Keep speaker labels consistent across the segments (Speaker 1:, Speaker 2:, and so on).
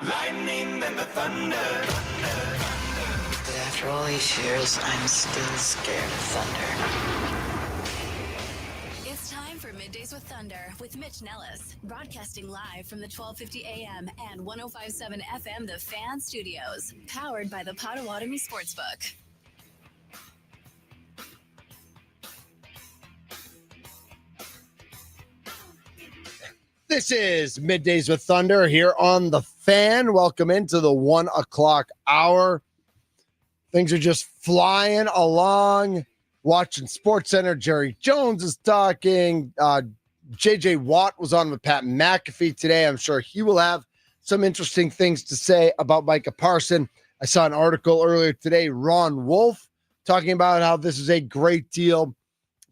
Speaker 1: lightning and the thunder.
Speaker 2: But after all these years, I'm still scared of thunder.
Speaker 3: It's time for Middays with Thunder with Mitch Nelles, broadcasting live from the 1250 AM and 105.7 FM The Fan Studios, powered by the Potawatomi Sportsbook.
Speaker 4: This is Middays with Thunder here on The Fan. Welcome into the 1 o'clock hour. Things are just flying along. Watching SportsCenter, Jerry Jones is talking. J.J. Watt was on with Pat McAfee today. I'm sure he will have some interesting things to say about Micah Parsons. I saw an article earlier today, Ron Wolf, talking about how this is a great deal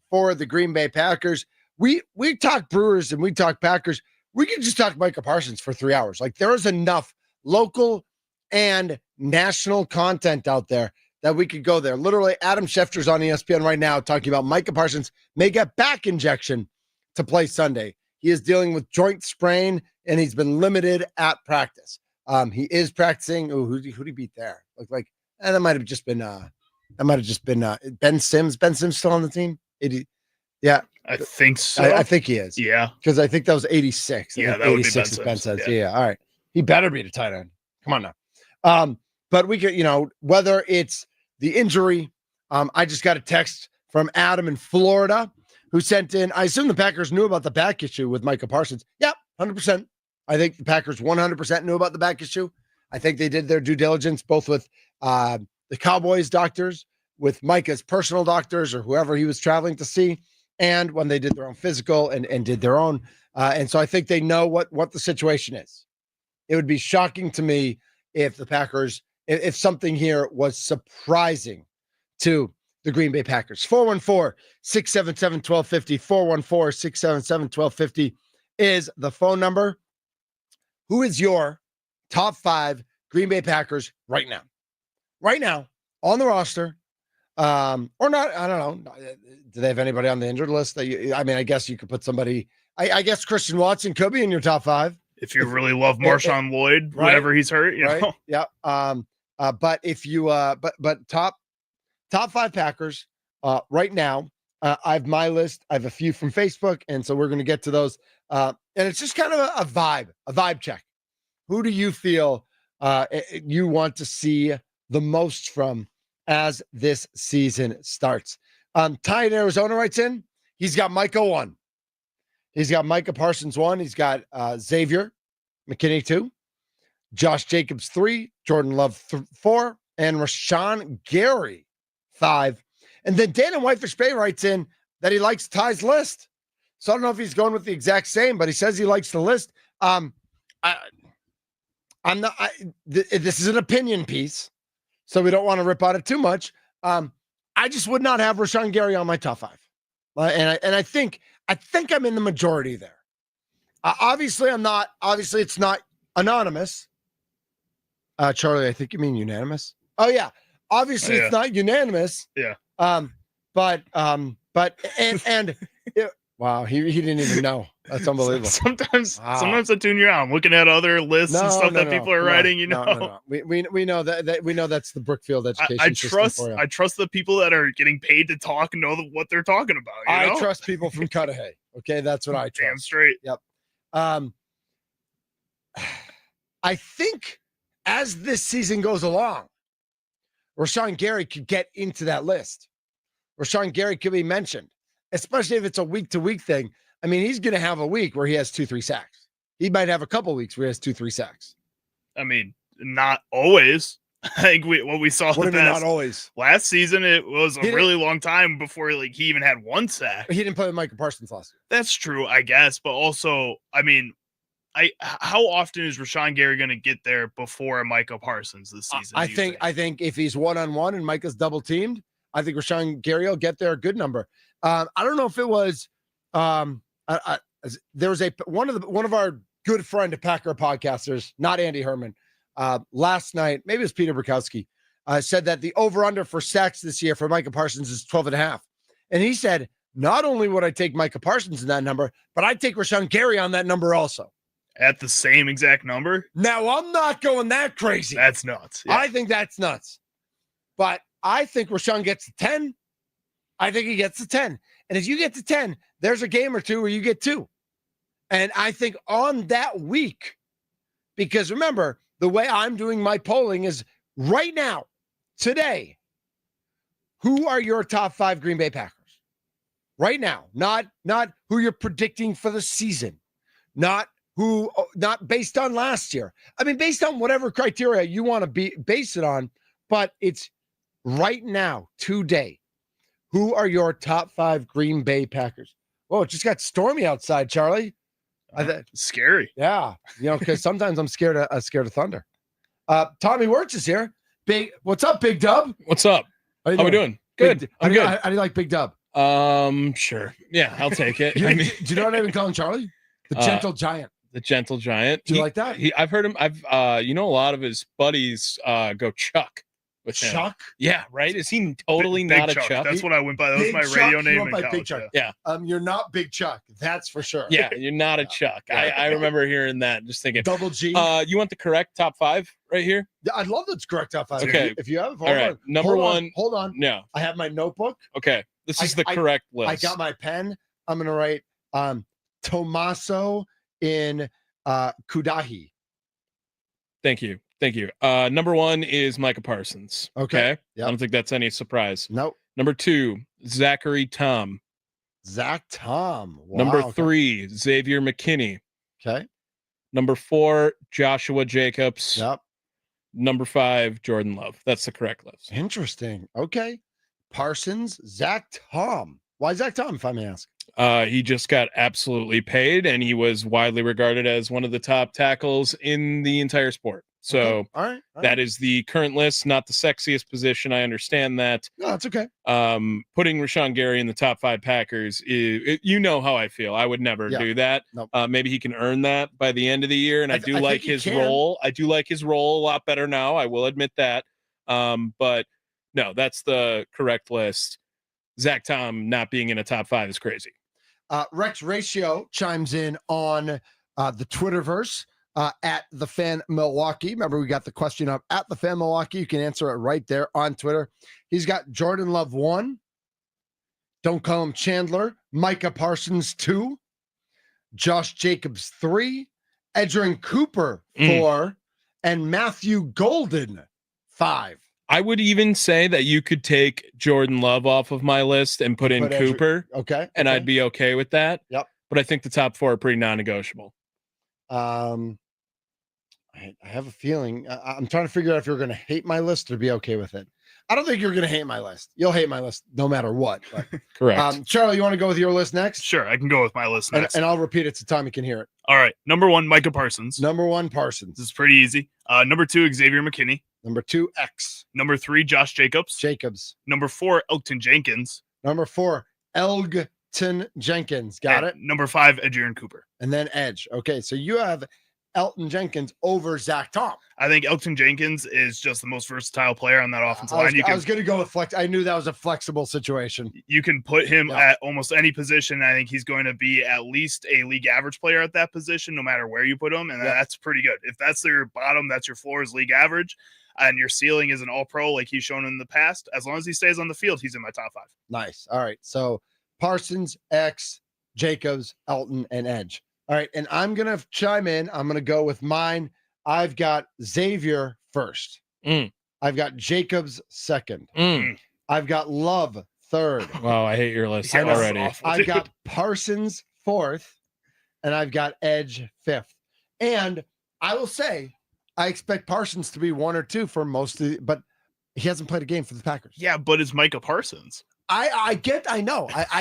Speaker 4: for the Green Bay Packers. We talk Brewers and we talk Packers. We can just talk Micah Parsons for 3 hours. Like, there is enough local and national content out there that we could go there. Literally, Adam Schefter's on ESPN right now talking about Micah Parsons may get back injection to play Sunday. He is dealing with joint sprain, and he's been limited at practice. He is practicing. Oh, who'd he beat there? Looked like that might have just been Ben Sims. Ben Sims still on the team? Yeah.
Speaker 5: I think so.
Speaker 4: I think he is.
Speaker 5: Yeah.
Speaker 4: Because I think that was 86.
Speaker 5: Yeah, that
Speaker 4: 86
Speaker 5: would be
Speaker 4: is
Speaker 5: Ben
Speaker 4: Ben
Speaker 5: Sims.
Speaker 4: says. Yeah. All right. He better be the tight end. Come on now. But we could, whether it's the injury, I just got a text from Adam in Florida who sent in, I assume the Packers knew about the back issue with Micah Parsons. Yeah, 100%. I think the Packers 100% knew about the back issue. I think they did their due diligence, both with the Cowboys doctors, with Micah's personal doctors or whoever he was traveling to see, and when they did their own physical and did their own. And so I think they know what the situation is. It would be shocking to me if the Packers, if something here was surprising to the Green Bay Packers. 414-677-1250, 414-677-1250 is the phone number. Who is your top 5 Green Bay Packers right now? Right now, on the roster, or not, I don't know. Do they have anybody on the injured list that I guess you could put somebody, I guess Christian Watson could be in your top 5.
Speaker 5: If you really love Marshawn Lloyd,
Speaker 4: right,
Speaker 5: whenever he's hurt, you
Speaker 4: right?
Speaker 5: know?
Speaker 4: Yeah. But if you, but top 5 Packers right now, I have my list. I have a few from Facebook. And so we're going to get to those. And it's just kind of a vibe check. Who do you feel you want to see the most from as this season starts? Ty in Arizona writes in, he's got Micah 1. He's got Micah Parsons 1. He's got Xavier McKinney 2, Josh Jacobs 3, Jordan Love 4, and Rashawn Gary 5. And then Dan in Whitefish Bay writes in that he likes Ty's list. So I don't know if he's going with the exact same, but he says he likes the list. This is an opinion piece, so we don't want to rip on it too much. I just would not have Rashawn Gary on my top 5. And I think I'm in the majority there. Obviously, I'm not. Obviously, it's not anonymous. Charlie, I think you mean unanimous. Oh yeah. Obviously, it's not unanimous.
Speaker 5: Yeah.
Speaker 4: But wow, he didn't even know. That's unbelievable.
Speaker 5: Sometimes I tune you out. I'm looking at other lists and stuff that people are writing.
Speaker 4: No. We know that we know that's the Brookfield education.
Speaker 5: I trust the people that are getting paid to talk know what they're talking about.
Speaker 4: I trust people from Cudahy. Okay, that's what I trust.
Speaker 5: Damn straight.
Speaker 4: Yep. I think as this season goes along, Rashawn Gary could get into that list. Rashawn Gary could be mentioned, especially if it's a week-to-week thing. I mean, he's going to have a week where he has 2-3 sacks. He might have a couple weeks where he has 2-3 sacks.
Speaker 5: I mean, not always. I think what we saw
Speaker 4: not always.
Speaker 5: Last season, it was a really long time before he even had 1 sack.
Speaker 4: He didn't play with Micah Parsons last year.
Speaker 5: That's true, I guess. But also, I mean, how often is Rashawn Gary going to get there before Micah Parsons this season?
Speaker 4: I think if he's one-on-one and Micah's double teamed, I think Rashawn Gary will get there a good number. I don't know if it was there was one of our good friend Packer podcasters, not Andy Herman, last night, maybe it was Peter Bukowski, said that the over-under for sacks this year for Micah Parsons is 12.5. And he said, not only would I take Micah Parsons in that number, but I'd take Rashawn Gary on that number also.
Speaker 5: At the same exact number?
Speaker 4: Now, I'm not going that crazy.
Speaker 5: That's nuts. Yeah.
Speaker 4: I think that's nuts. But I think Rashawn gets to 10. I think he gets to 10. And if you get to 10, there's a game or two where you get 2. And I think on that week, because remember, the way I'm doing my polling is right now, today, who are your top 5 Green Bay Packers? Right now, not who you're predicting for the season, not based on last year. I mean, based on whatever criteria you want to base it on, but it's right now, today. Who are your top 5 Green Bay Packers? Whoa, it just got stormy outside, Charlie.
Speaker 5: Scary.
Speaker 4: Yeah, because sometimes I'm scared of thunder. Tommy Wirtz is here. What's up, Big Dub?
Speaker 6: What's up? How we doing? Good. I'm good.
Speaker 4: How do you like Big Dub?
Speaker 6: Sure. Yeah, I'll take it.
Speaker 4: Do you know what I've been calling Charlie? The Gentle Giant.
Speaker 6: The Gentle Giant.
Speaker 4: Do you like that?
Speaker 6: I've heard him. A lot of his buddies go Chuck with him.
Speaker 4: Chuck?
Speaker 6: Yeah, right. Is he totally
Speaker 5: Big
Speaker 6: not a
Speaker 5: Chuck.
Speaker 6: Chuck?
Speaker 5: That's what I went by. That was
Speaker 4: Big
Speaker 5: my
Speaker 4: Chuck?
Speaker 5: radio
Speaker 4: You
Speaker 5: name
Speaker 4: went
Speaker 5: in
Speaker 4: by Big
Speaker 5: college.
Speaker 4: Chuck.
Speaker 6: Yeah.
Speaker 4: You're not Big Chuck. That's for sure.
Speaker 6: Yeah, you're not a Chuck. I remember hearing that. Just thinking.
Speaker 4: Double G.
Speaker 6: You want the correct top 5 right here?
Speaker 4: Yeah, I'd love that's correct top 5.
Speaker 6: Okay.
Speaker 4: If you have,
Speaker 6: All right. Number one.
Speaker 4: Hold on.
Speaker 6: No.
Speaker 4: I have my notebook.
Speaker 6: Okay. This is the correct list.
Speaker 4: I got my pen. I'm gonna write Tommaso in Kudahi.
Speaker 6: Thank you. Number 1 is Micah Parsons.
Speaker 4: Okay.
Speaker 6: I don't think that's any surprise.
Speaker 4: Nope.
Speaker 6: Number 2, Zachary Tom.
Speaker 4: Zach Tom. Wow,
Speaker 6: Number
Speaker 4: okay.
Speaker 6: 3, Xavier McKinney.
Speaker 4: Okay.
Speaker 6: Number 4, Joshua Jacobs.
Speaker 4: Yep.
Speaker 6: Number 5, Jordan Love. That's the correct list.
Speaker 4: Interesting. Okay. Parsons, Zach Tom. Why Zach Tom, if I may ask?
Speaker 6: He just got absolutely paid, and he was widely regarded as one of the top tackles in the entire sport. So
Speaker 4: Okay. All right.
Speaker 6: that is the current list, not the sexiest position. I understand that.
Speaker 4: No, it's okay.
Speaker 6: Putting Rashawn Gary in the top 5 Packers, you know how I feel. I would never do that.
Speaker 4: Nope.
Speaker 6: Maybe he can earn that by the end of the year, and I do like his role. I do like his role a lot better now. I will admit that. But no, that's the correct list. Zach Tom not being in a top 5 is crazy.
Speaker 4: Rex Ratio chimes in on the Twitterverse at the Fan Milwaukee. Remember, we got the question up at the Fan Milwaukee. You can answer it right there on Twitter. He's got Jordan Love 1. Don't call him Chandler. Micah Parsons 2. Josh Jacobs 3. Edgerrin Cooper 4. And Matthew Golden 5.
Speaker 6: I would even say that you could take Jordan Love off of my list and put in Cooper.
Speaker 4: Okay.
Speaker 6: And I'd be okay with that.
Speaker 4: Yep.
Speaker 6: But I think the top 4 are pretty non-negotiable.
Speaker 4: I have a feeling. I'm trying to figure out if you're going to hate my list or be okay with it. I don't think you're going to hate my list. You'll hate my list no matter what. But,
Speaker 6: correct.
Speaker 4: Charlie, you want to go with your list next?
Speaker 5: Sure, I can go with my list next.
Speaker 4: And I'll repeat it so Tommy can hear it.
Speaker 5: All right. Number 1, Micah Parsons.
Speaker 4: Number 1, Parsons.
Speaker 5: This is pretty easy. Number 2, Xavier McKinney.
Speaker 4: Number 2, X.
Speaker 5: Number 3, Josh Jacobs. Number 4, Elgton Jenkins.
Speaker 4: Number 4, Elgton Jenkins. Got it?
Speaker 5: Number 5, Edgerrin Cooper.
Speaker 4: And then Edge. Okay, so you have Elgton Jenkins over Zach Tom.
Speaker 5: I think Elgton Jenkins is just the most versatile player on that offensive line.
Speaker 4: I was going to go with flex. I knew that was a flexible situation.
Speaker 5: You can put him at almost any position. I think he's going to be at least a league average player at that position, no matter where you put him. And that's pretty good. If that's your bottom, that's your floor is league average, and your ceiling is an all-pro like he's shown in the past, as long as he stays on the field, he's in my top 5.
Speaker 4: Nice. All right. So Parsons, X, Jacobs, Elton, and Edge. All right. And I'm going to chime in. I'm going to go with mine. I've got Xavier first. I've got Jacobs second. I've got Love third.
Speaker 6: Wow, I hate your list already.
Speaker 4: I've got Parsons fourth, and I've got Edge fifth. And I will say, I expect Parsons to be 1 or 2 for most of the, but he hasn't played a game for the Packers.
Speaker 5: Yeah, but it's Micah Parsons.
Speaker 4: I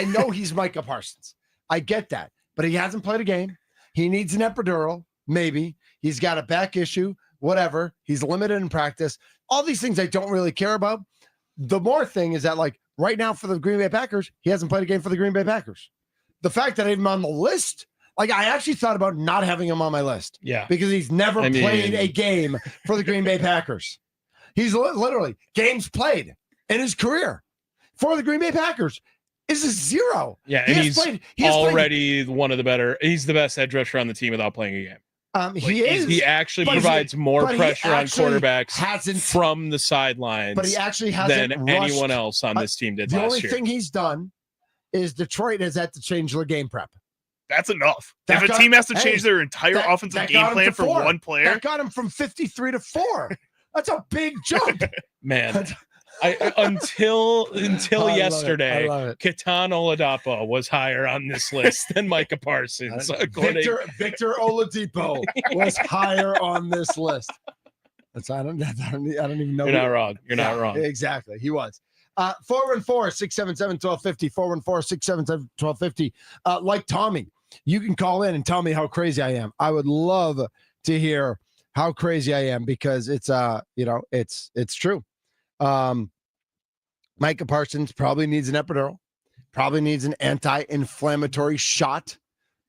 Speaker 4: know he's Micah Parsons. I get that, but he hasn't played a game. He needs an epidural, maybe. He's got a back issue, whatever. He's limited in practice. All these things I don't really care about. The more thing is that, like, right now for the Green Bay Packers, he hasn't played a game for the Green Bay Packers. The fact that I have him on the list, like, I actually thought about not having him on my list.
Speaker 6: Yeah.
Speaker 4: Because he's never played a game for the Green Bay Packers. He's literally games played in his career for the Green Bay Packers is a 0.
Speaker 6: Yeah, and he's already one of the better. He's the best edge rusher on the team without playing a game.
Speaker 4: He is.
Speaker 6: He actually provides more pressure on quarterbacks from the sidelines,
Speaker 4: but he actually hasn't
Speaker 6: than anyone else on this team did last year.
Speaker 4: The only thing he's done is Detroit has had to change their game prep.
Speaker 5: That's enough. If a team has to change their entire offensive game plan for one player,
Speaker 4: that got him from 53 to 4. That's a big jump,
Speaker 6: man. Until yesterday, Ketan Oladipo was higher on this list than Micah Parsons.
Speaker 4: Victor Oladipo was higher on this list. I don't even know.
Speaker 6: You're not wrong. You're not wrong.
Speaker 4: Exactly. He was. 414-677-1250. 414-677-1250. Like Tommy, you can call in and tell me how crazy I am. I would love to hear how crazy I am because it's true. Micah Parsons probably needs an epidural, probably needs an anti-inflammatory shot,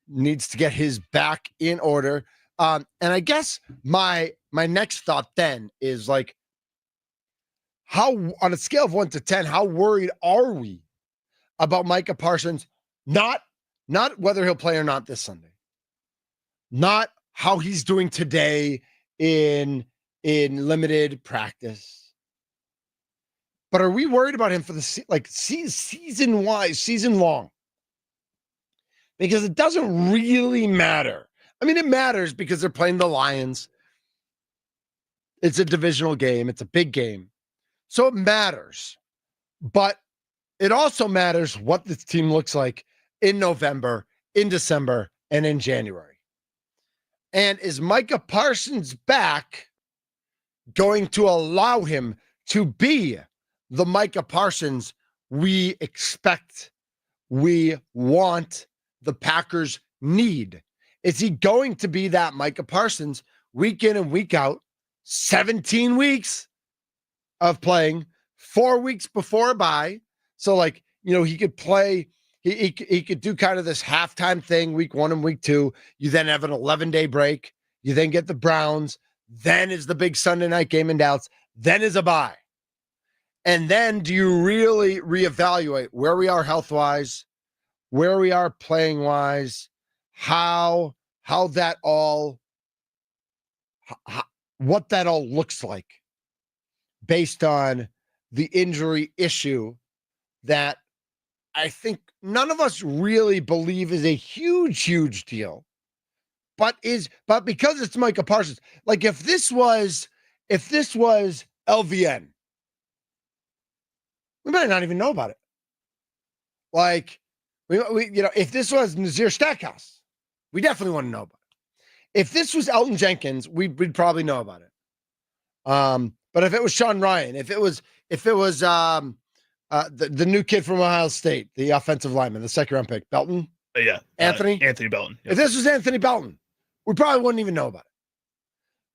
Speaker 4: needs to get his back in order. And I guess my next thought then is like, how on a scale of 1 to 10, how worried are we about Micah Parsons? Not whether he'll play or not this Sunday, not how he's doing today in limited practice. But are we worried about him for the season long? Because it doesn't really matter. I mean, it matters because they're playing the Lions. It's a divisional game. It's a big game. So it matters. But it also matters what this team looks like in November, in December, and in January. And is Micah Parsons back going to allow him to be the Micah Parsons we expect, we want, the Packers need? Is he going to be that Micah Parsons week in and week out, 17 weeks of playing, 4 weeks before a bye? So he could play, he could do kind of this halftime thing, week 1 and week 2. You then have an 11-day break. You then get the Browns. Then is the big Sunday night game in Dallas. Then is a bye. And then do you really reevaluate where we are health-wise, where we are playing-wise, what that all looks like based on the injury issue that I think none of us really believe is a huge, huge deal, but because it's Micah Parsons, like if this was LVN, we might not even know about it. Like, if this was Nazir Stackhouse, we definitely want to know about it. If this was Elton Jenkins, we'd probably know about it. But if it was Sean Ryan, if it was the new kid from Ohio State, the offensive lineman, the second-round pick, Belton? Anthony
Speaker 5: Belton. Yep.
Speaker 4: If this was Anthony Belton, we probably wouldn't even know about it.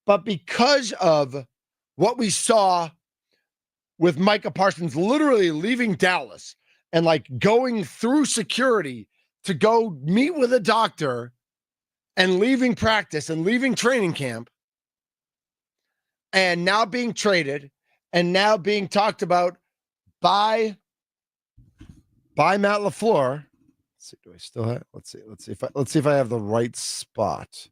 Speaker 4: But because of what we saw with Micah Parsons literally leaving Dallas and going through security to go meet with a doctor and leaving practice and leaving training camp and now being traded and now being talked about by Matt LaFleur. Let's see, do I still have? Let's see if I have the right spot.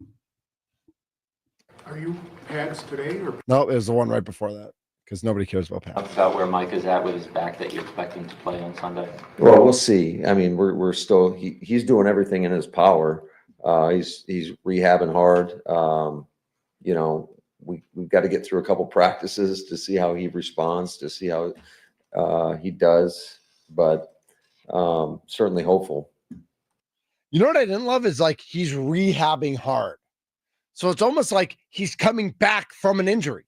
Speaker 7: Are you pads today or
Speaker 4: no? It was the one right before that. Because nobody cares about Pat.
Speaker 8: About where Mike is at with his back that you're expecting to play on Sunday?
Speaker 9: Well, we'll see. I mean, we're still he's doing everything in his power. He's rehabbing hard. We've got to get through a couple practices to see how he responds, to see how he does. But certainly hopeful.
Speaker 4: You know what I didn't love is he's rehabbing hard. So it's almost like he's coming back from an injury.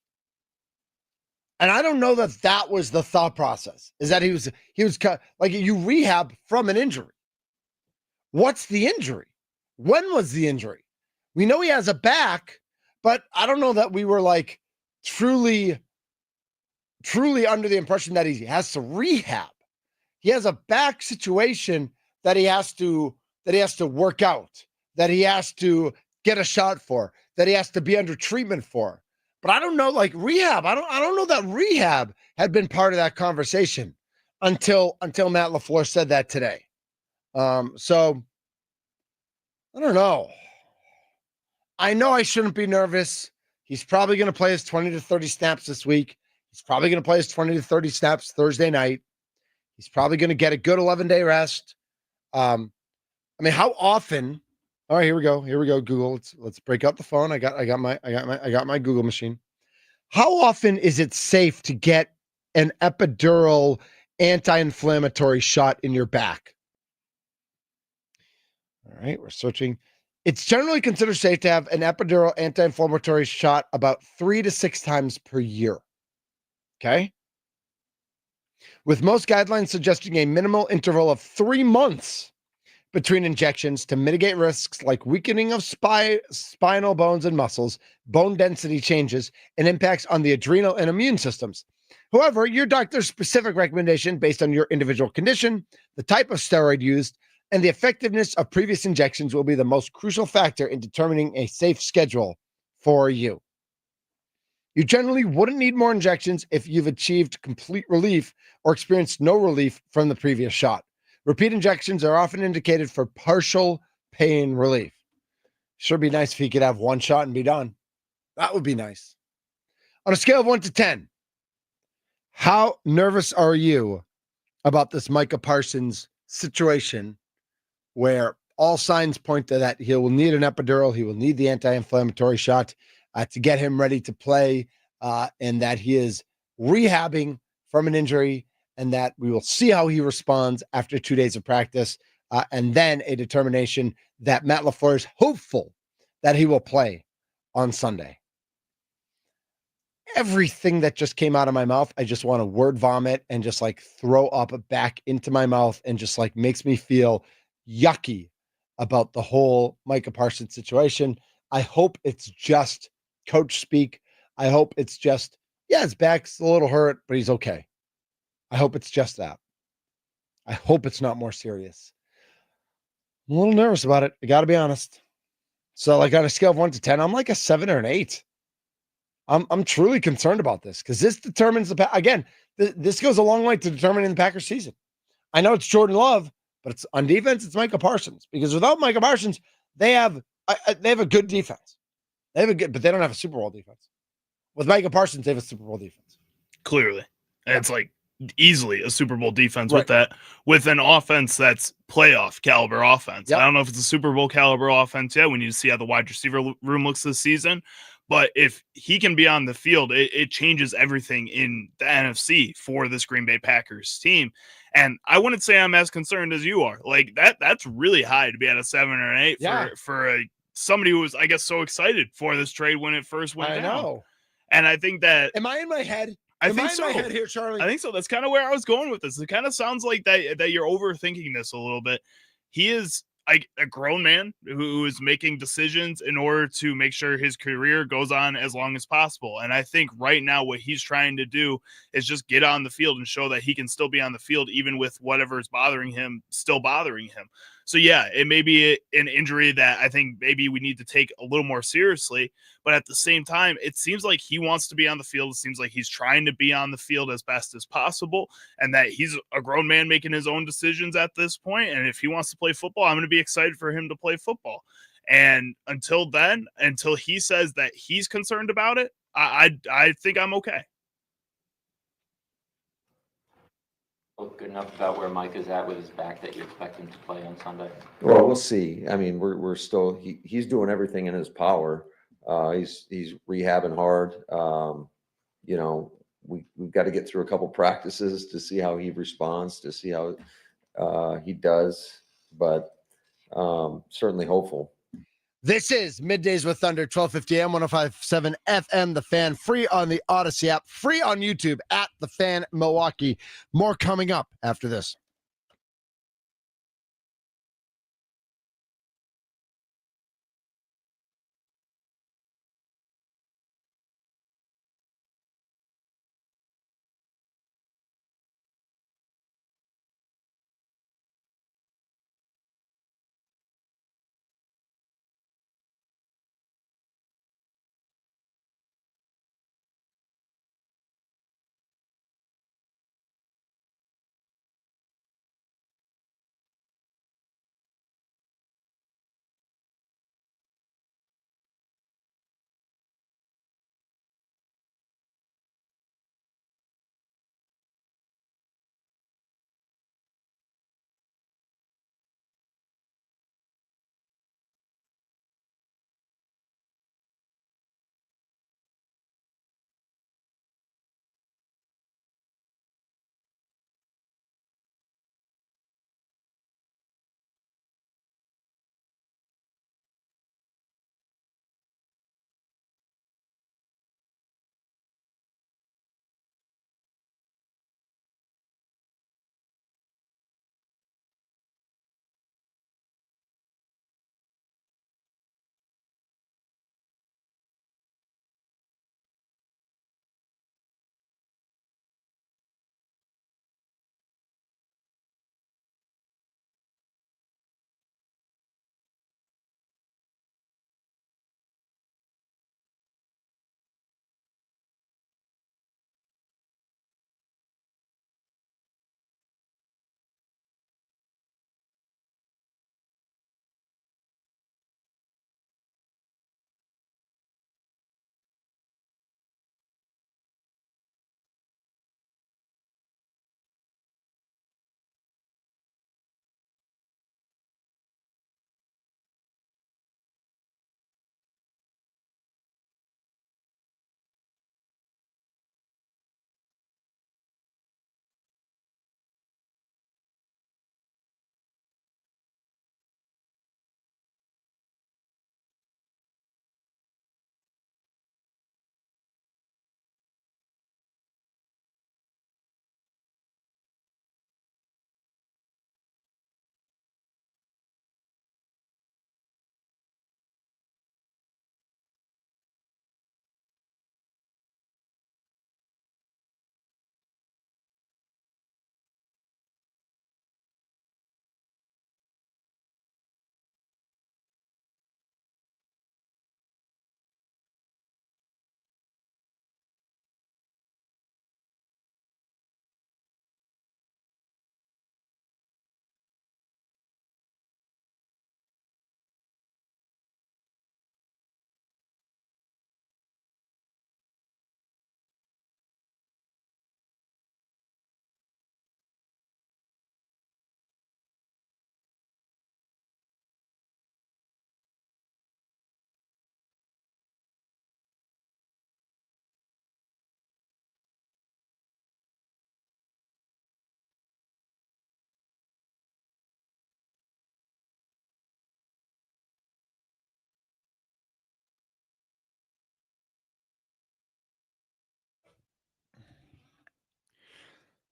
Speaker 4: And I don't know that was the thought process, is that he was you rehab from an injury. What's the injury? When was the injury? We know he has a back, but I don't know that we were truly under the impression that he has to rehab. He has a back situation that he has to work out, that he has to get a shot for, that he has to be under treatment for. But I don't know, rehab. I don't know that rehab had been part of that conversation until Matt LaFleur said that today. So I don't know. I know I shouldn't be nervous. He's probably going to play his 20 to 30 snaps this week. He's probably going to play his 20 to 30 snaps Thursday night. He's probably going to get a good 11-day rest. I mean, how often? All right, here we go. Here we go. Google. Let's break out the phone. I got my Google machine. How often is it safe to get an epidural anti-inflammatory shot in your back? All right, we're searching. It's generally considered safe to have an epidural anti-inflammatory shot about 3 to 6 times per year. Okay? With most guidelines suggesting a minimal interval of 3 months between injections to mitigate risks like weakening of spinal bones and muscles, bone density changes, and impacts on the adrenal and immune systems. However, your doctor's specific recommendation based on your individual condition, the type of steroid used, and the effectiveness of previous injections will be the most crucial factor in determining a safe schedule for you. You generally wouldn't need more injections if you've achieved complete relief or experienced no relief from the previous shot. Repeat injections are often indicated for partial pain relief. Sure be nice if he could have one shot and be done. That would be nice. On a scale of 1 to 10, how nervous are you about this Micah Parsons situation where all signs point to that he will need an epidural, he will need the anti-inflammatory shot to get him ready to play, and that he is rehabbing from an injury, and that we will see how he responds after 2 days of practice, and then a determination that Matt LaFleur is hopeful that he will play on Sunday. Everything that just came out of my mouth, I just want to word vomit and just like throw up back into my mouth, and just like makes me feel yucky about the whole Micah Parsons situation. I hope it's just coach speak. I hope it's just, yeah, his back's a little hurt, but he's okay. I hope it's just that. I hope it's not more serious. I'm a little nervous about it. I got to be honest. So like on a scale of 1 to 10, I'm like a 7 or an 8. I'm truly concerned about this because this determines this goes a long way to determining the Packers season. I know it's Jordan Love, but it's on defense. It's Micah Parsons, because without Micah Parsons, they have a good defense. But they don't have a Super Bowl defense. With Micah Parsons, they have a Super Bowl defense.
Speaker 5: Clearly, and it's like easily a Super Bowl defense
Speaker 4: right.
Speaker 5: with an offense that's playoff caliber offense.
Speaker 4: Yep.
Speaker 5: I don't know if it's a Super Bowl caliber offense yet. We need to see how the wide receiver room looks this season. But if he can be on the field, it changes everything in the NFC for this Green Bay Packers team. And I wouldn't say I'm as concerned as you are. Like that's really high to be at a 7 or an 8 for somebody who was, I guess, so excited for this trade when it first went down. I know. And I think that,
Speaker 4: am I in my head?
Speaker 5: I think so.
Speaker 4: In my head here, Charlie?
Speaker 5: I think so. That's kind of where I was going with this. It kind of sounds like that you're overthinking this a little bit. He is like a grown man who is making decisions in order to make sure his career goes on as long as possible. And I think right now what he's trying to do is just get on the field and show that he can still be on the field, even with whatever is bothering him, still bothering him. So yeah, it may be an injury that I think maybe we need to take a little more seriously, but at the same time, it seems like he wants to be on the field. It seems like he's trying to be on the field as best as possible, and that he's a grown man making his own decisions at this point. And if he wants to play football, I'm going to be excited for him to play football. And until then, until he says that he's concerned about it, I think I'm okay.
Speaker 8: Look good enough about where Mike is at with his back that you expect him to play on Sunday?
Speaker 9: Well, we'll see. I mean, we're still he's doing everything in his power. He's rehabbing hard. You know, we've got to get through a couple practices to see how he responds, to see how he does. But certainly hopeful.
Speaker 4: This is Middays with Thunder, 1250 AM, 105.7 FM, The Fan, free on the Odyssey app, free on YouTube at The Fan Milwaukee. More coming up after this.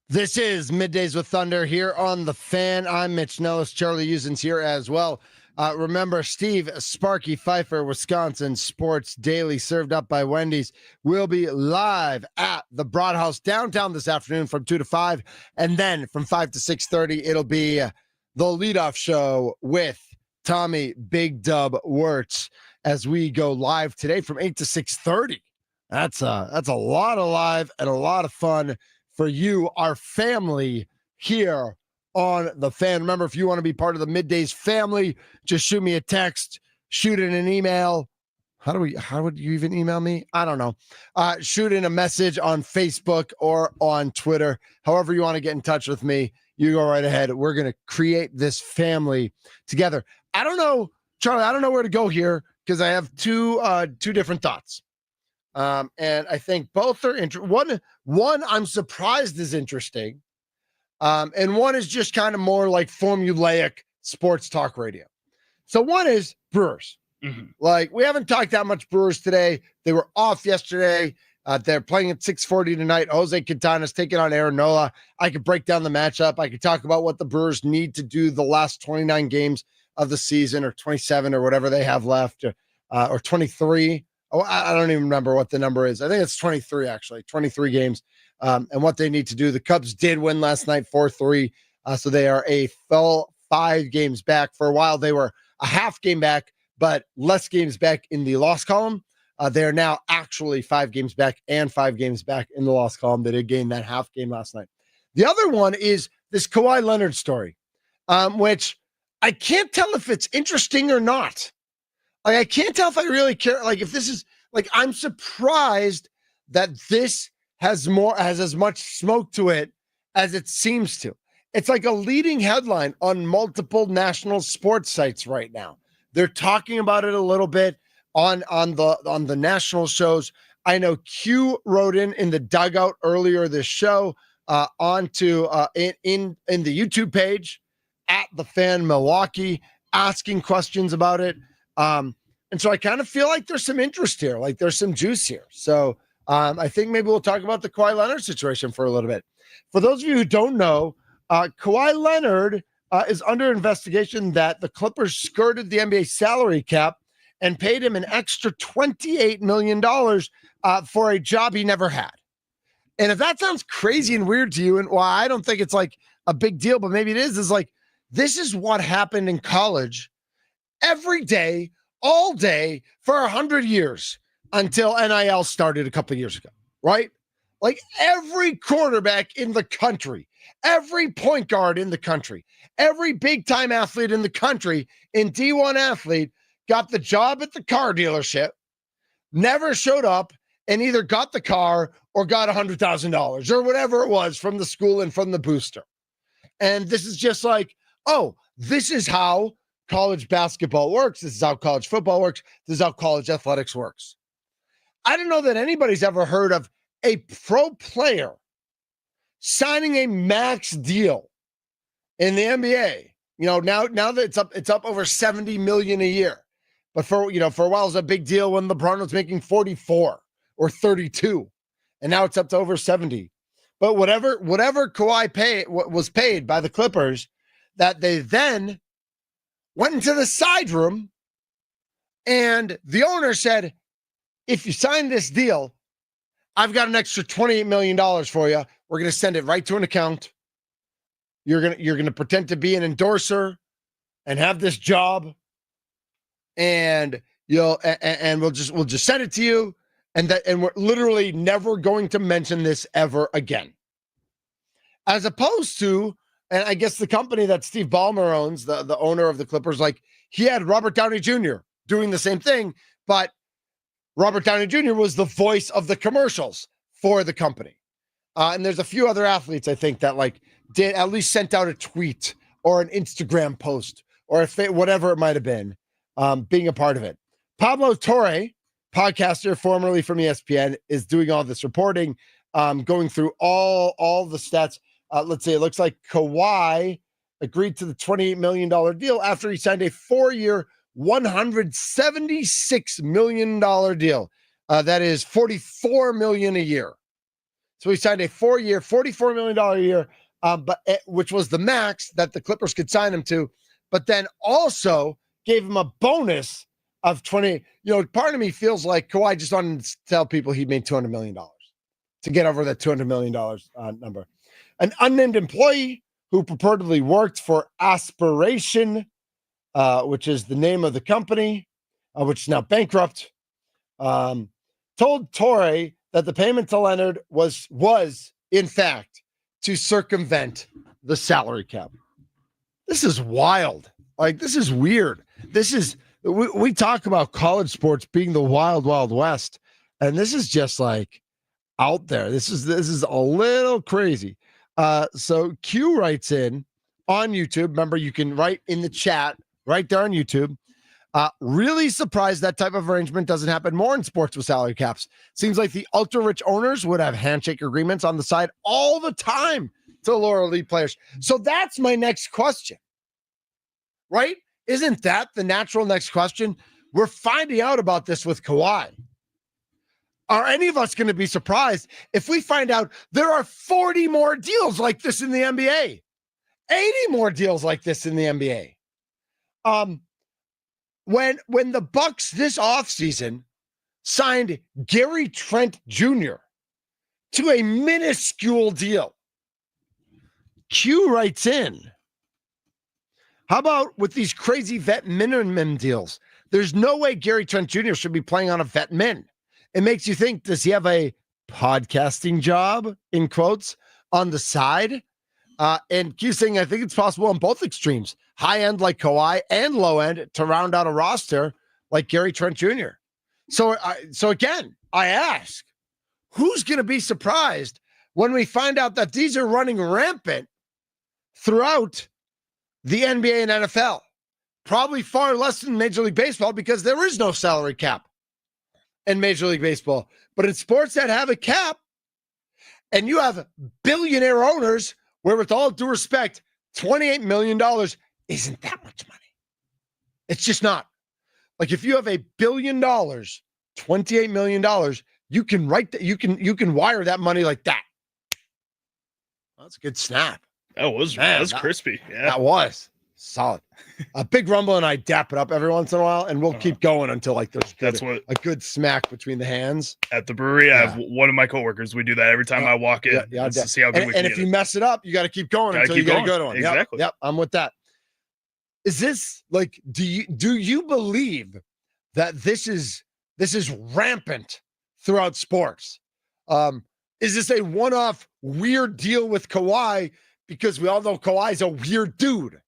Speaker 4: This is Middays with Thunder here on The Fan. I'm Mitch Nelles. Charlie Usen's here as well. Remember, Steve Sparky Pfeiffer, Wisconsin Sports Daily, served up by Wendy's, will be live at the Broadhouse downtown this afternoon from 2 to 5. And then from 5 to 6:30, it'll be the leadoff show with Tommy Big Dub Wirtz as we go live today from 8 to 6:30. That's a lot of live and a lot of fun for you, our family here on The Fan. Remember, if you want to be part of the Middays family, just shoot me a text, shoot in an email. How would you even email me? I don't know. Shoot in a message on Facebook or on Twitter. However you want to get in touch with me, you go right ahead. We're going to create this family together. I don't know, Charlie, I don't know where to go here because I have two different thoughts. And I think both are interesting. One I'm surprised is interesting. And one is just kind of more like formulaic sports talk radio. So one is Brewers.
Speaker 5: Mm-hmm.
Speaker 4: Like, we haven't talked that much Brewers today. They were off yesterday. They're playing at 6:40 tonight. Jose Quintana's taking on Aaron Nola. I could break down the matchup. I could talk about what the Brewers need to do the last 29 games of the season, or 27 or whatever they have left, or 23. Oh, I don't even remember what the number is. I think it's 23, actually, 23 games, and what they need to do. The Cubs did win last night 4-3, so they are a full 5 games back. For a while, they were a half game back, but less games back in the loss column. They are now actually 5 games back and 5 games back in the loss column. They did gain that half game last night. The other one is this Kawhi Leonard story, which I can't tell if it's interesting or not. Like, I can't tell if I really care. Like, if this is like, I'm surprised that this has as much smoke to it as it seems to. It's like a leading headline on multiple national sports sites right now. They're talking about it a little bit on the national shows. I know Q wrote in the dugout earlier this show onto in the YouTube page at The Fan Milwaukee, asking questions about it. And so I kind of feel like there's some interest here, like there's some juice here. So I think maybe we'll talk about the Kawhi Leonard situation for a little bit. For those of you who don't know, Kawhi Leonard is under investigation that the Clippers skirted the NBA salary cap and paid him an extra $28 million for a job he never had. And if that sounds crazy and weird to you, and why I don't think it's like a big deal, but maybe it is like, this is what happened in college every day, all day for 100 years until NIL started a couple of years ago, right? Like, every quarterback in the country, every point guard in the country, every big time athlete in the country, in D1 athlete, got the job at the car dealership, never showed up, and either got the car or got $100,000 or whatever it was from the school and from the booster. And this is just like, oh, this is how college basketball works. This is how college football works. This is how college athletics works. I don't know that anybody's ever heard of a pro player signing a max deal in the NBA. You know, now that it's up over $70 million a year. But for a while it was a big deal when LeBron was making 44 or 32, and now it's up to over 70. But whatever Kawhi was paid by the Clippers, that they then went into the side room, and the owner said, if you sign this deal, I've got an extra $28 million for you. We're going to send it right to an account. You're going to pretend to be an endorser and have this job, and we'll just send it to you, and we're literally never going to mention this ever again. As opposed to, and I guess the company that Steve Ballmer owns, the owner of the Clippers, like, he had Robert Downey Jr. doing the same thing, but Robert Downey Jr. was the voice of the commercials for the company. And there's a few other athletes, I think, that like did at least sent out a tweet or an Instagram post or whatever it might have been, being a part of it. Pablo Torre, podcaster formerly from ESPN, is doing all this reporting, going through all the stats. Let's see, it looks like Kawhi agreed to the $28 million deal after he signed a 4-year, $176 million deal. That is $44 million a year. So he signed a 4-year, $44 million a year, which was the max that the Clippers could sign him to, but then also gave him a bonus of 20. Part of me feels like Kawhi just wanted to tell people he made $200 million to get over that $200 million number. An unnamed employee who purportedly worked for Aspiration, which is the name of the company, which is now bankrupt, told Torre that the payment to Leonard was in fact to circumvent the salary cap. This is wild. Like, this is weird. We talk about college sports being the wild, wild west, and this is just like out there. This is a little crazy. So Q writes in on YouTube. Remember, you can write in the chat right there on YouTube. Really surprised that type of arrangement doesn't happen more in sports with salary caps. Seems like the ultra-rich owners would have handshake agreements on the side all the time to lure elite players. So that's my next question, right? Isn't that the natural next question? We're finding out about this with Kawhi. Are any of us going to be surprised if we find out there are 40 more deals like this in the NBA? 80 more deals like this in the NBA. When the Bucks this offseason signed Gary Trent Jr. to a minuscule deal, Q writes in, how about with these crazy vet minimum deals? There's no way Gary Trent Jr. should be playing on a vet min. It makes you think, does he have a podcasting job, in quotes, on the side? And Q saying, I think it's possible on both extremes. High end like Kawhi and low end to round out a roster like Gary Trent Jr. So again, I ask, who's going to be surprised when we find out that these are running rampant throughout the NBA and NFL? Probably far less than Major League Baseball because there is no salary cap in Major League Baseball. But in sports that have a cap and you have billionaire owners where, with all due respect, $28 million isn't that much money. It's just not. Like, if you have $1 billion, $28 million, you can write that, you can wire that money like that. That's a good snap.
Speaker 5: That was crispy. Yeah,
Speaker 4: that was solid. A big rumble, and I dap it up every once in a while, and we'll keep going until like there's a good smack between the hands.
Speaker 5: At the brewery, I have one of my coworkers. We do that every time I walk in.
Speaker 4: Yeah,
Speaker 5: to see how good we can.
Speaker 4: And if you mess it up, you got to keep going until you get a good one.
Speaker 5: Exactly.
Speaker 4: Yep, I'm with that. Is this like? Do you believe that this is rampant throughout sports? Is this a one-off weird deal with Kawhi? Because we all know Kawhi's a weird dude.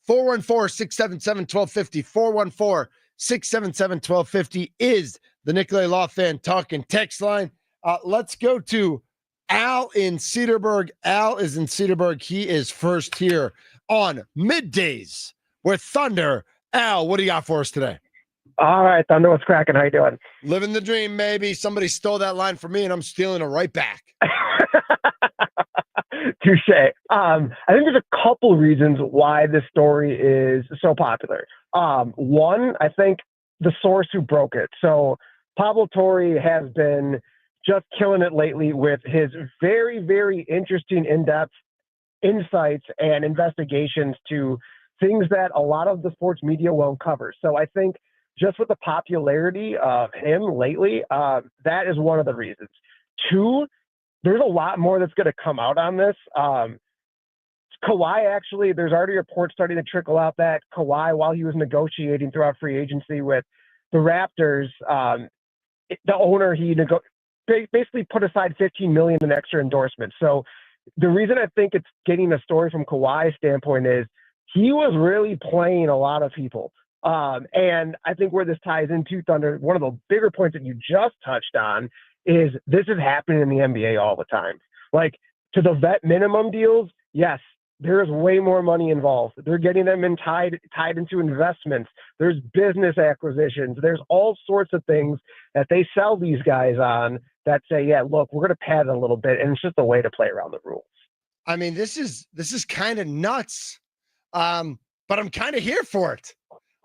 Speaker 4: 414-677-1250. 414-677-1250 is the Nicolay Law Fan Talking text line. Let's go to Al in Cedarburg. Al is in Cedarburg. He is first here on Middays with Thunder. Al, what do you got for us today?
Speaker 10: All right, Thunder, what's cracking? How you doing?
Speaker 4: Living the dream, maybe. Somebody stole that line from me, and I'm stealing it right back.
Speaker 10: Touche. I think there's a couple reasons why this story is so popular. One, I think the source who broke it. So Pablo Torre has been just killing it lately with his very, very interesting, in-depth insights and investigations to things that a lot of the sports media won't cover. So I think just with the popularity of him lately, that is one of the reasons. Two, there's a lot more that's going to come out on this. Kawhi, actually, there's already reports starting to trickle out that Kawhi, while he was negotiating throughout free agency with the Raptors, the owner, he basically put aside $15 million in extra endorsements. So the reason I think it's getting a story from Kawhi's standpoint is he was really playing a lot of people. And I think where this ties into, Thunder, one of the bigger points that you just touched on is this is happening in the NBA all the time. Like, to the vet minimum deals, yes, there's way more money involved. They're getting them tied into investments. There's business acquisitions. There's all sorts of things that they sell these guys on that say, yeah, look, we're going to pad it a little bit, and it's just a way to play around the rules.
Speaker 4: I mean, this is kind of nuts, but I'm kind of here for it.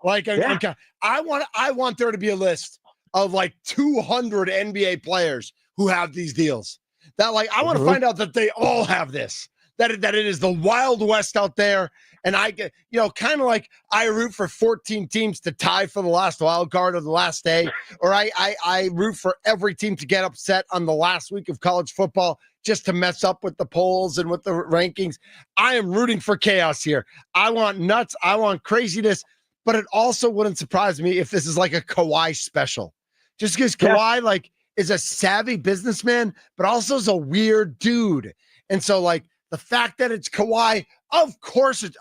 Speaker 4: Like, I want there to be a list of like 200 NBA players who have these deals. That like I want to find out that they all have this. That it is the Wild West out there, and I get kind of like I root for 14 teams to tie for the last wild card or the last day, or I root for every team to get upset on the last week of college football just to mess up with the polls and with the rankings. I am rooting for chaos here. I want nuts. I want craziness, but it also wouldn't surprise me if this is like a Kawhi special, just because Kawhi like is a savvy businessman, but also is a weird dude, and so like. The fact that it's Kawhi, of course it's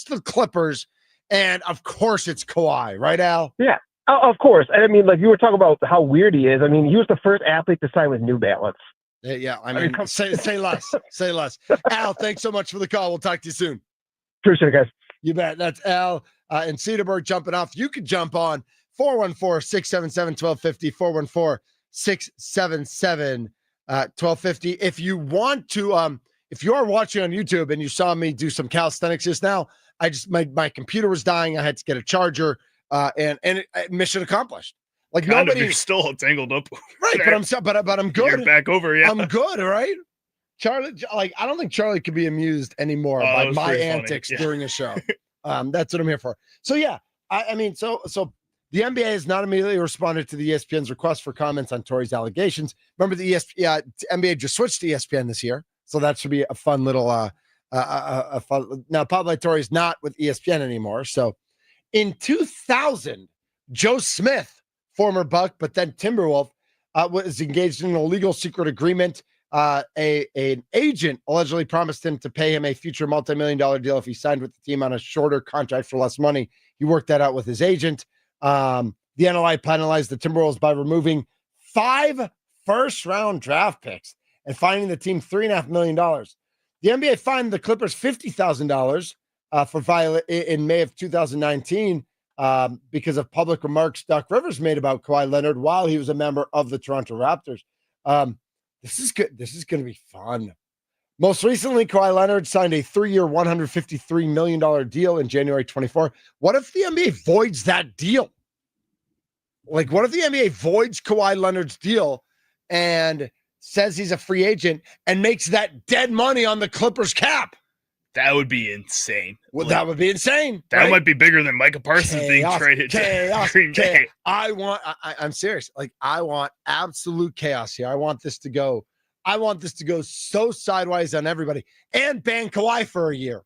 Speaker 4: the Clippers, and of course it's Kawhi, right, Al?
Speaker 10: Yeah, of course. I mean, like you were talking about how weird he is. I mean, he was the first athlete to sign with New Balance.
Speaker 4: Yeah. I mean, say less. Say less. Al, thanks so much for the call. We'll talk to you soon.
Speaker 10: Appreciate it, guys.
Speaker 4: You bet. That's Al in Cedarburg jumping off. You can jump on 414-677-1250, 414-677-1250. If you want to, if you are watching on YouTube and you saw me do some calisthenics just now, my computer was dying. I had to get a charger, and mission accomplished. Like
Speaker 5: you're still tangled up,
Speaker 4: right? But I'm good.
Speaker 5: You're back over, yeah.
Speaker 4: I'm good, all right. Charlie, like I don't think Charlie could be amused anymore by my antics during a show. That's what I'm here for. So yeah, I mean, so the NBA has not immediately responded to the ESPN's request for comments on Tory's allegations. Remember, the NBA just switched to ESPN this year. So that should be a fun little, fun. Now, Pablo Torre is not with ESPN anymore. So in 2000, Joe Smith, former Buck, but then Timberwolf, was engaged in an illegal secret agreement. An agent allegedly promised him to pay him a future multi-million-dollar deal if he signed with the team on a shorter contract for less money. He worked that out with his agent. The NLI penalized the Timberwolves by removing 5 first-round draft picks and fining the team $3.5 million. The NBA fined the Clippers $50,000 for in May of 2019 because of public remarks Doc Rivers made about Kawhi Leonard while he was a member of the Toronto Raptors. This is good. This is going to be fun. Most recently, Kawhi Leonard signed a 3-year, $153 million deal in January 24. What if the NBA voids that deal? Like, what if the NBA voids Kawhi Leonard's deal and says he's a free agent and makes that dead money on the Clippers cap?
Speaker 5: That would be insane.
Speaker 4: Well, that would be insane.
Speaker 5: That might be bigger than Micah Parsons being traded to Green Bay.
Speaker 4: I'm serious. Like, I want absolute chaos here. I want this to go so sideways on everybody and ban Kawhi for a year.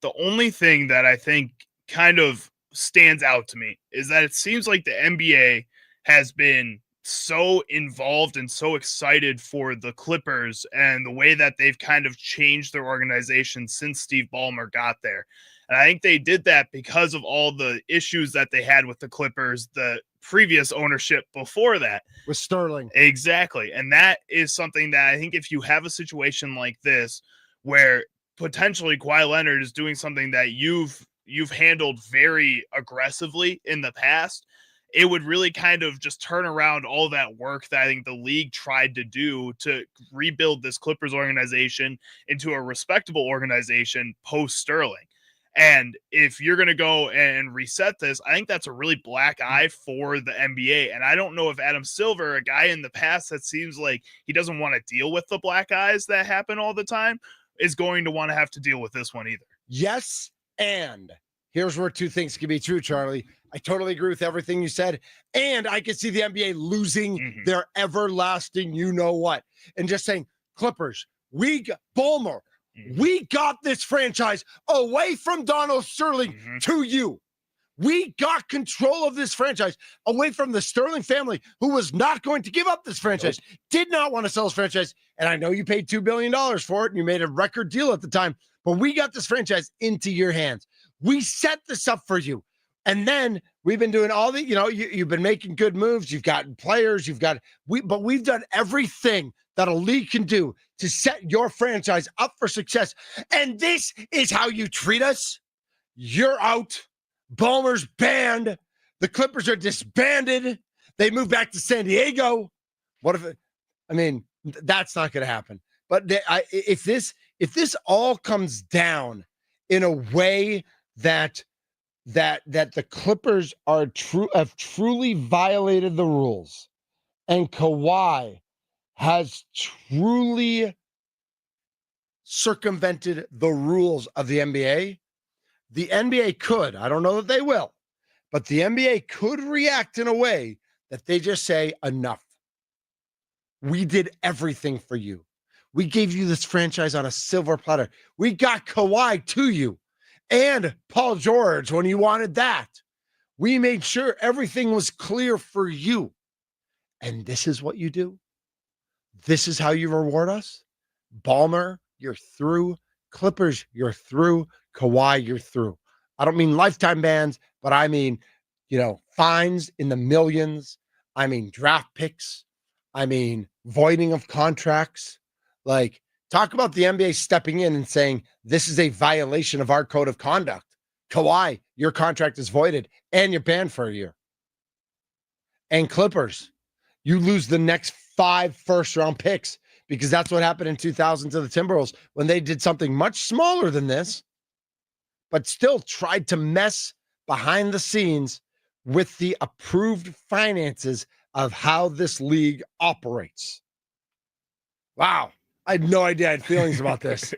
Speaker 5: The only thing that I think kind of stands out to me is that it seems like the NBA has been so involved and so excited for the Clippers and the way that they've kind of changed their organization since Steve Ballmer got there. And I think they did that because of all the issues that they had with the Clippers, the previous ownership before that.
Speaker 4: With Sterling.
Speaker 5: Exactly. And that is something that I think if you have a situation like this where potentially Kawhi Leonard is doing something that you've handled very aggressively in the past, it would really kind of just turn around all that work that I think the league tried to do to rebuild this Clippers organization into a respectable organization post Sterling. And if you're going to go and reset this, I think that's a really black eye for the NBA. And I don't know if Adam Silver, a guy in the past that seems like he doesn't want to deal with the black eyes that happen all the time, is going to want to have to deal with this one either.
Speaker 4: Yes. And here's where two things can be true, Charlie. I totally agree with everything you said. And I can see the NBA losing their everlasting you-know-what. And just saying, Clippers, we got this franchise away from Donald Sterling to you. We got control of this franchise away from the Sterling family, who was not going to give up this franchise, did not want to sell this franchise. And I know you paid $2 billion for it, and you made a record deal at the time, but we got this franchise into your hands. We set this up for you. And then we've been doing all the, you've been making good moves. You've gotten players, but we've done everything that a league can do to set your franchise up for success. And this is how you treat us? You're out. Ballmer's banned. The Clippers are disbanded. They move back to San Diego. That's not going to happen. But if this all comes down in a way that the Clippers have truly violated the rules, and Kawhi has truly circumvented the rules of the NBA, the NBA could, I don't know that they will, but the NBA could react in a way that they just say, enough. We did everything for you. We gave you this franchise on a silver platter. We got Kawhi to you and Paul George when you wanted that. We made sure everything was clear for you. And this is what you do. This is how you reward us. Ballmer, you're through. Clippers, you're through. Kawhi, you're through. I don't mean lifetime bans, but I mean, fines in the millions. I mean, draft picks. I mean, voiding of contracts. Like, talk about the NBA stepping in and saying, this is a violation of our code of conduct. Kawhi, your contract is voided and you're banned for a year. And Clippers, you lose the next 5 first-round picks because that's what happened in 2000 to the Timberwolves when they did something much smaller than this, but still tried to mess behind the scenes with the approved finances of how this league operates. Wow. I had no idea I had feelings about this.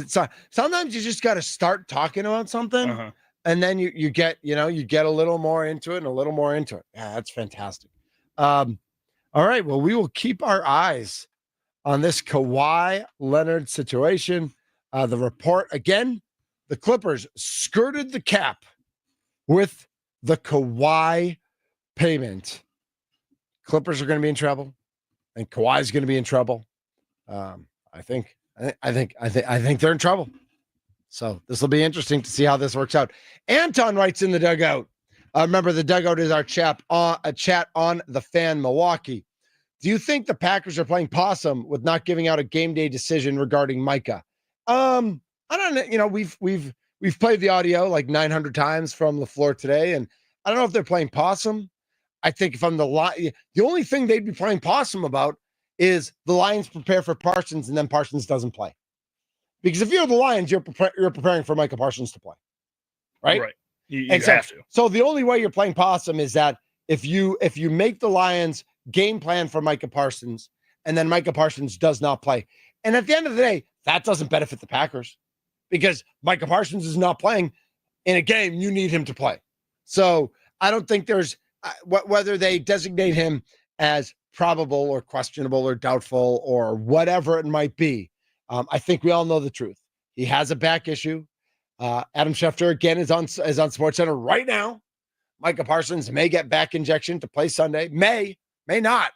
Speaker 4: So, sometimes you just got to start talking about something, and then you get a little more into it and a little more into it. Yeah, that's fantastic. All right. Well, we will keep our eyes on this Kawhi Leonard situation. The report again, the Clippers skirted the cap with the Kawhi payment. Clippers are going to be in trouble, and Kawhi is going to be in trouble. I think they're in trouble. So this will be interesting to see how this works out. Anton writes in the dugout. Remember, the dugout is our chat on the Fan Milwaukee. Do you think the Packers are playing possum with not giving out a game day decision regarding Micah? I don't know. We've played the audio like 900 times from the floor today, and I don't know if they're playing possum. I think if I'm the only thing they'd be playing possum about is the Lions prepare for Parsons and then Parsons doesn't play. Because if you're the Lions, you're preparing for Micah Parsons to play, right?
Speaker 5: Right. You have to.
Speaker 4: So the only way you're playing possum is that if you make the Lions game plan for Micah Parsons and then Micah Parsons does not play. And at the end of the day, that doesn't benefit the Packers because Micah Parsons is not playing in a game you need him to play. So I don't think there's whether they designate him as probable or questionable or doubtful or whatever it might be. I think we all know the truth. He has a back issue. Adam Schefter again is on SportsCenter right now. Micah Parsons may get back injection to play Sunday. May not.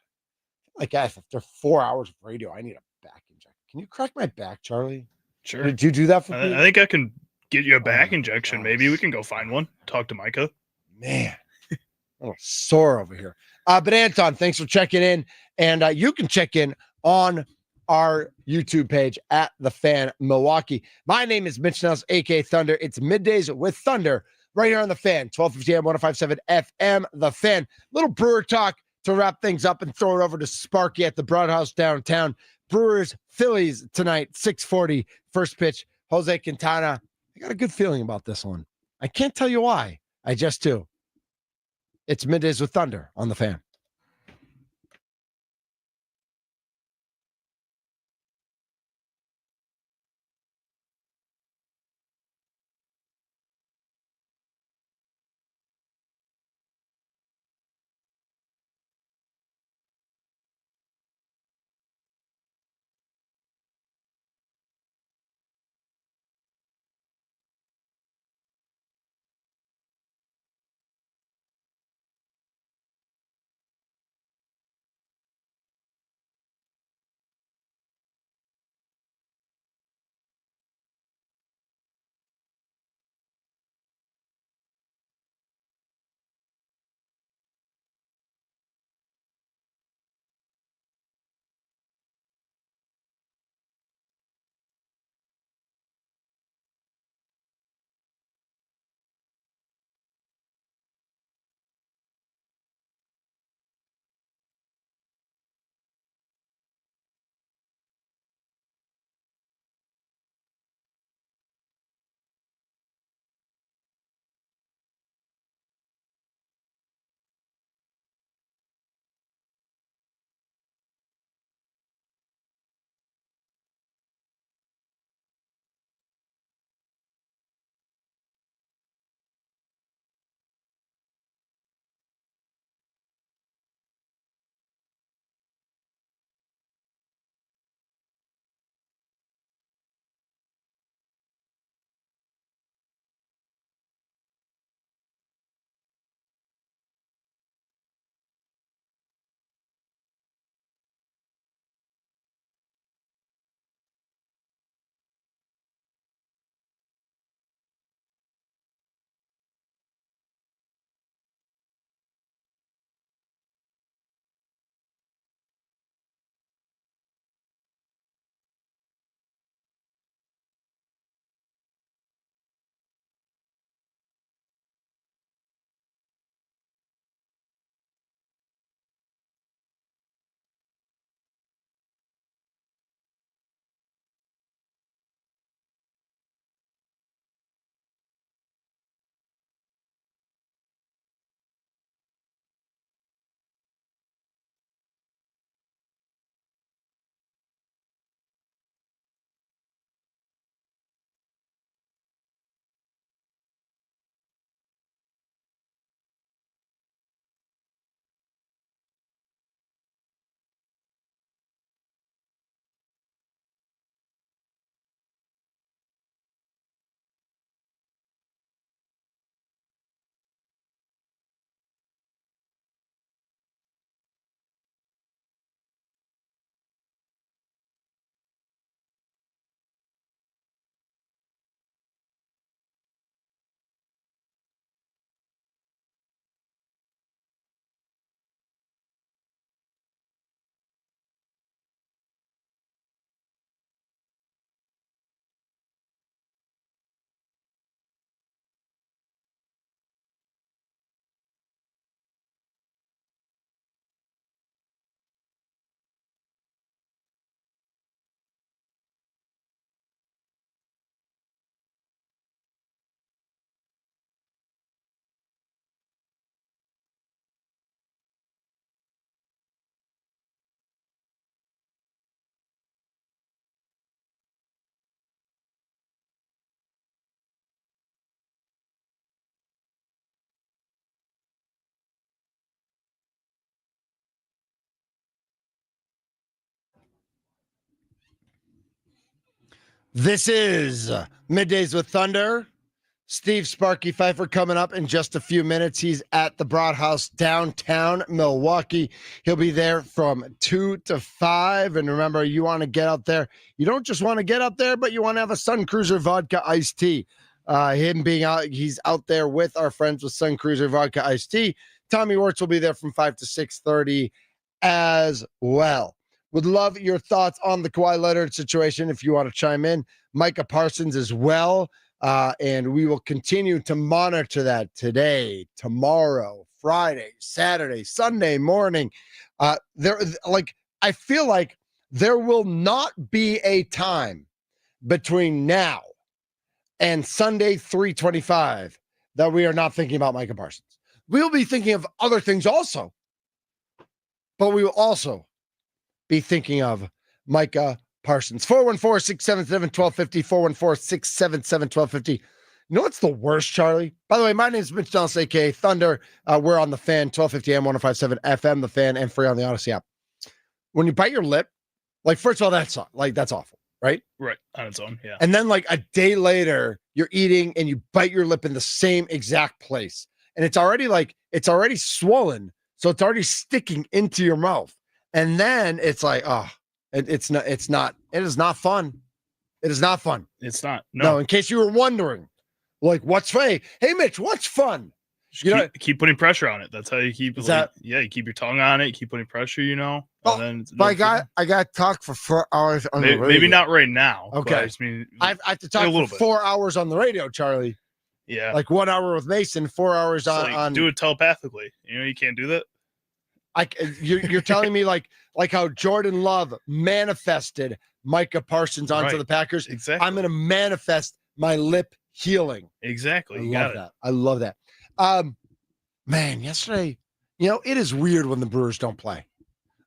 Speaker 4: Like after 4 hours of radio, I need a back injection. Can you crack my back, Charlie?
Speaker 5: Sure.
Speaker 4: Did you do that for me?
Speaker 5: I think I can get you a back injection. Maybe we can go find one. Talk to Micah.
Speaker 4: Man, a little sore over here. But Anton, thanks for checking in. And you can check in on our YouTube page at The Fan Milwaukee. My name is Mitch Nelles, a.k.a. Thunder. It's Middays with Thunder right here on The Fan, 1250 AM, 105.7 FM, The Fan. Little Brewer talk to wrap things up and throw it over to Sparky at the Broadhouse downtown. Brewers, Phillies tonight, 6:40, first pitch. Jose Quintana. I got a good feeling about this one. I can't tell you why. I just do. It's Middays with Thunder on The Fan. This is Middays with Thunder. Steve Sparky Pfeiffer coming up in just a few minutes. He's at the Broad House downtown Milwaukee. He'll be there from 2 to 5. And remember, you want to get out there. You don't just want to get out there, but you want to have a Sun Cruiser vodka iced tea. Him being out, he's out there with our friends with Sun Cruiser vodka iced tea. Tommy Wirtz will be there from 5 to 6:30 as well. Would love your thoughts on the Kawhi Leonard situation if you want to chime in. Micah Parsons as well. And we will continue to monitor that today, tomorrow, Friday, Saturday, Sunday morning. I feel like there will not be a time between now and Sunday 3:25 that we are not thinking about Micah Parsons. We'll be thinking of other things also, but we will also be thinking of Micah Parsons. 414-677-1250, 414-677-1250. You know what's the worst, Charlie? By the way, my name is Mitch Nelles, a.k.a. Thunder. We're on The Fan, 1250 AM, 105.7 FM, The Fan, and free on the Odyssey app. When you bite your lip, first of all, that's awful, right?
Speaker 5: Right, on its own, yeah.
Speaker 4: And then, a day later, you're eating and you bite your lip in the same exact place. And it's already swollen, so it's already sticking into your mouth. And then it's like, it is not fun. It is not fun.
Speaker 5: It's not.
Speaker 4: No, in case you were wondering, what's fun? Hey, Mitch, what's fun?
Speaker 5: Keep putting pressure on it. That's how you keep you keep your tongue on it, keep putting pressure, and then
Speaker 4: I got to talk for 4 hours on the radio.
Speaker 5: Maybe not right now.
Speaker 4: Okay. I have to talk for 4 hours on the radio, Charlie.
Speaker 5: Yeah.
Speaker 4: 1 hour with Mason, 4 hours on
Speaker 5: do it telepathically. You can't do that.
Speaker 4: You're telling me how Jordan Love manifested Micah Parsons onto the Packers.
Speaker 5: Exactly.
Speaker 4: I'm going to manifest my lip healing.
Speaker 5: Exactly.
Speaker 4: I love that. Man, yesterday, it is weird when the Brewers don't play.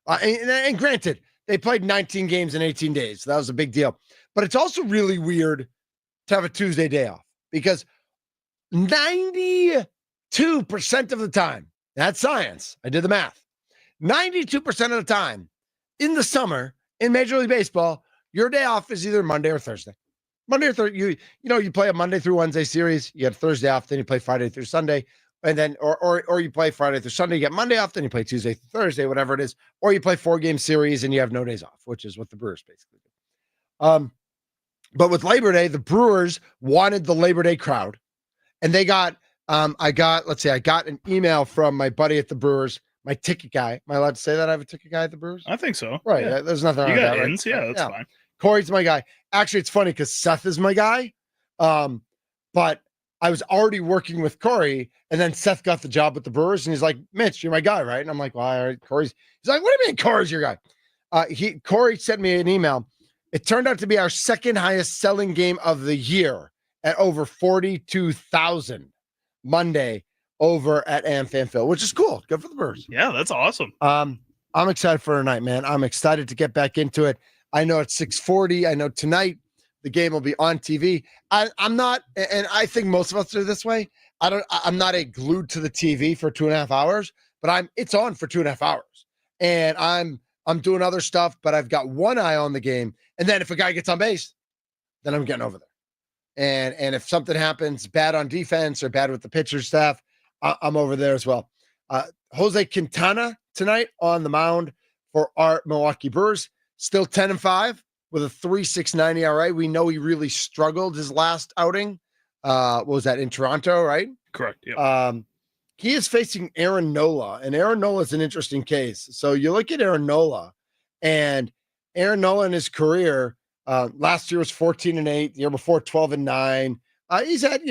Speaker 4: And granted, they played 19 games in 18 days. So that was a big deal. But it's also really weird to have a Tuesday day off because 92% of the time, that's science. I did the math. 92% of the time in the summer in Major League Baseball, your day off is either Monday or Thursday. Monday or Thursday, you play a Monday through Wednesday series, you get Thursday off, then you play Friday through Sunday, and then or you play Friday through Sunday, you get Monday off, then you play Tuesday through Thursday, whatever it is, or you play 4-game series and you have no days off, which is what the Brewers basically do. But with Labor Day, the Brewers wanted the Labor Day crowd, and they got I got an email from my buddy at the Brewers. My ticket guy. Am I allowed to say that I have a ticket guy at the Brewers?
Speaker 5: I think so.
Speaker 4: Right.
Speaker 5: Yeah.
Speaker 4: There's nothing wrong
Speaker 5: you
Speaker 4: with
Speaker 5: got
Speaker 4: that.
Speaker 5: ins. Right? Yeah, that's fine.
Speaker 4: Corey's my guy. Actually, it's funny because Seth is my guy. But I was already working with Corey, and then Seth got the job with the Brewers, and he's like, Mitch, you're my guy, right? And I'm like, well, all right, Corey's. He's like, what do you mean Corey's your guy? Corey sent me an email. It turned out to be our second highest selling game of the year at over 42,000 Monday over at AmFanPhil, which is cool. Good for the Brewers.
Speaker 5: Yeah, that's awesome.
Speaker 4: I'm excited for tonight, man. I'm excited to get back into it. I know it's 6:40. I know tonight the game will be on TV. I'm not, and I think most of us are this way. I'm not glued to the TV for 2.5 hours, but it's on for 2.5 hours. And I'm doing other stuff, but I've got one eye on the game. And then if a guy gets on base, then I'm getting over there. And if something happens bad on defense or bad with the pitcher staff, I'm over there as well. Jose Quintana tonight on the mound for our Milwaukee Brewers, still 10-5 with a 3.69 ERA. We know he really struggled his last outing. What was that, in Toronto, right?
Speaker 5: Correct. Yeah.
Speaker 4: He is facing Aaron Nola, and Aaron Nola is an interesting case. So you look at Aaron Nola, and Aaron Nola in his career, last year was 14-8, the year before 12-9. He's had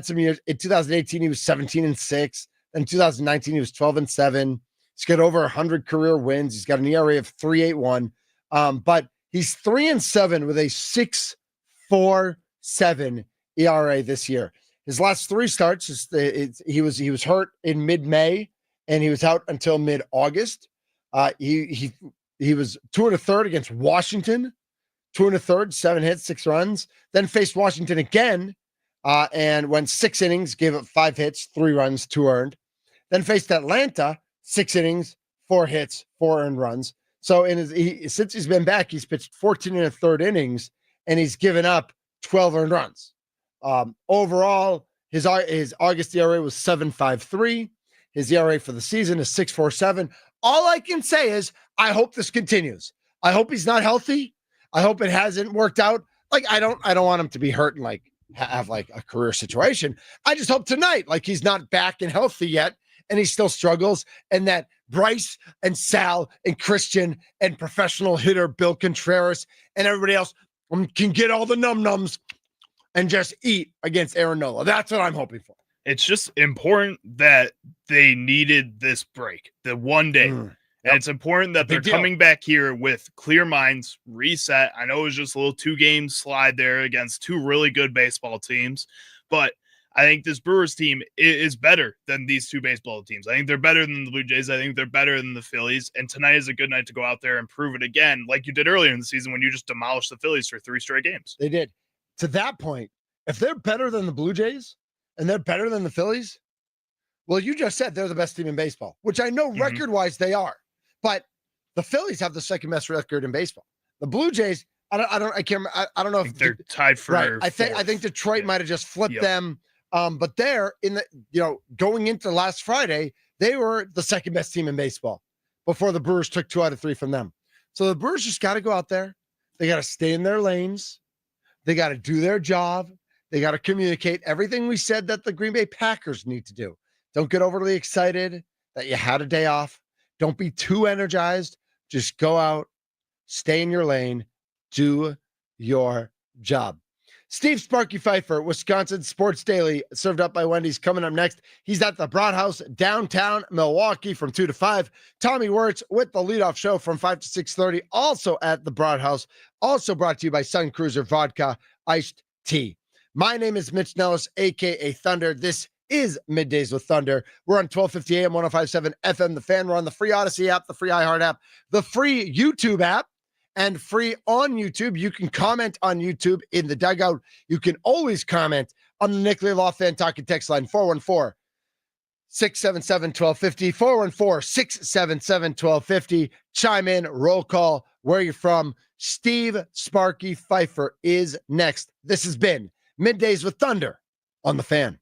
Speaker 4: some years. In 2018, he was 17-6. In 2019, he was 12-7. He's got over 100 career wins. He's got an ERA of 3.81. But he's 3-7 with a 6.47 ERA this year. His last 3 starts, he was hurt in mid-May, and he was out until mid-August. He was 2 1/3 against Washington, 2 1/3, 7 hits, 6 runs. Then faced Washington again. And went 6 innings, gave up 5 hits, 3 runs, 2 earned. Then faced Atlanta, 6 innings, 4 hits, 4 earned runs. So since he's been back, he's pitched 14 1/3 innings, and he's given up 12 earned runs. Overall, his August ERA was 7.53. His ERA for the season is 6.47. All I can say is I hope this continues. I hope he's not healthy. I hope it hasn't worked out. Like, I don't want him to be hurt and like have like a career situation. I just hope tonight, like, he's not back and healthy yet and he still struggles, and that Bryce and Sal and Christian and professional hitter Bill Contreras and everybody else can get all the num-nums and just eat against Aaron Nola. That's what I'm hoping for.
Speaker 5: It's just important that they needed this break, the one day. And it's important that they're coming back here with clear minds, reset. I know it was just a little 2-game slide there against two really good baseball teams, but I think this Brewers team is better than these two baseball teams. I think they're better than the Blue Jays. I think they're better than the Phillies. And tonight is a good night to go out there and prove it again, like you did earlier in the season when you just demolished the Phillies for 3 straight games.
Speaker 4: They did. To that point, if they're better than the Blue Jays and they're better than the Phillies, well, you just said they're the best team in baseball, which I know record-wise they are. But the Phillies have the second best record in baseball. The Blue Jays, I don't know if
Speaker 5: they're tied for.
Speaker 4: Right. I think Detroit might have just flipped them. But they're in the, going into last Friday, they were the second best team in baseball before the Brewers took 2 out of 3 from them. So the Brewers just got to go out there. They got to stay in their lanes. They got to do their job. They got to communicate everything we said that the Green Bay Packers need to do. Don't get overly excited that you had a day off. Don't be too energized. Just go out, stay in your lane, do your job. Steve Sparky Pfeiffer, Wisconsin Sports Daily, served up by Wendy's, coming up next. He's at the Broad House, downtown Milwaukee, from 2 to 5. Tommy Wirtz with the leadoff show from 5 to 6:30, also at the Broad House. Also brought to you by Sun Cruiser Vodka Iced Tea. My name is Mitch Nelles, a.k.a. Thunder. This is Middays with Thunder. We're on 1250 AM, 105.7 FM, The Fan. We're on the free Odyssey app, the free iHeart app, the free YouTube app, and free on YouTube. You can comment on YouTube in the dugout. You can always comment on the Nick Lee Law Fan Talking text line, 414-677-1250, 414-677-1250. Chime in, roll call, where you're from. Steve Sparky Pfeiffer is next. This has been Middays with Thunder on The Fan.